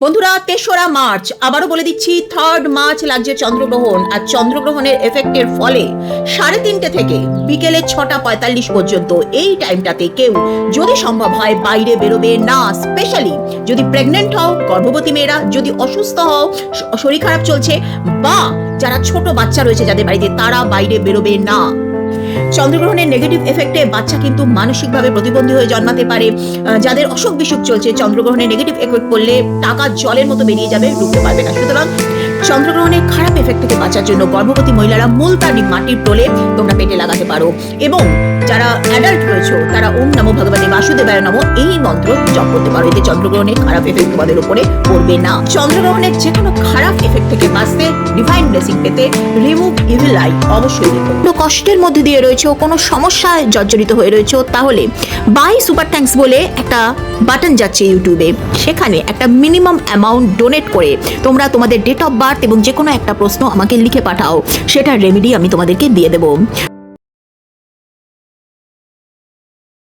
বন্ধুরা ৩রা মার্চ আবারও বলে দিচ্ছি 3rd মার্চ লাগছে চন্দ্রগ্রহণ। আর চন্দ্রগ্রহণের এফেক্টের ফলে 3:30 থেকে বিকেলে 6:45 পর্যন্ত এই টাইমটাতে কেউ যদি সম্ভব হয় বাইরে বেরোবে না। স্পেশালি যদি প্রেগনেন্ট হও, গর্ভবতী মেয়েরা, যদি অসুস্থ হও, শরীর খারাপ চলছে, বা যারা ছোট বাচ্চা রয়েছে যাদের বাড়িতে, তারা বাইরে বেরোবে না। চন্দ্রগ্রহণের নেগেটিভ এফেক্টে বাচ্চা কিন্তু মানসিকভাবে প্রতিবন্ধী হয়ে জন্মাতে পারে। যাদের অসুখ বিসুখ চলছে, চন্দ্রগ্রহণের নেগেটিভ এফেক্ট পড়লে টাকা জলের মতো বেরিয়ে যাবে, ঢুকতে পারবে না। সুতরাং চন্দ্রগ্রহণের খারাপ এফেক্ট থেকে বাঁচার জন্য গর্ভবতী মহিলারা মুলতানি মাটির টোলে তোমরা পেটে লাগাতে পারো, এবং যারা অ্যাডাল্ট রয়েছে তারা ওম নমো ভগবতে বাসুদেবায় নমঃ এই মন্ত্র জপ করতে পারো। এতে চন্দ্রগ্রহণের খারাপ এফেক্ট তোমাদের উপরে পড়বে না। চন্দ্রগ্রহণের যে কোনো খারাপ এফেক্ট থেকে বাঁচতে, ডিভাইন ব্লেসিং পেতে রিমুভ ইভিল আই অবশ্যই দেখো। কোনো কষ্টের মধ্যে দিয়ে রয়েছে, কোনো সমস্যায় জর্জরিত হয়ে রয়েছে, তাহলে বাই সুপার থ্যাঙ্কস বলে একটা বাটন যাচ্ছে ইউটিউবে, সেখানে একটা মিনিমাম অ্যামাউন্ট ডোনেট করে তোমরা তোমাদের ডেট অফ বার্থ এবং যে কোনো একটা প্রশ্ন আমাকে লিখে পাঠাও, সেটার রেমেডি আমি তোমাদেরকে দিয়ে দেবো।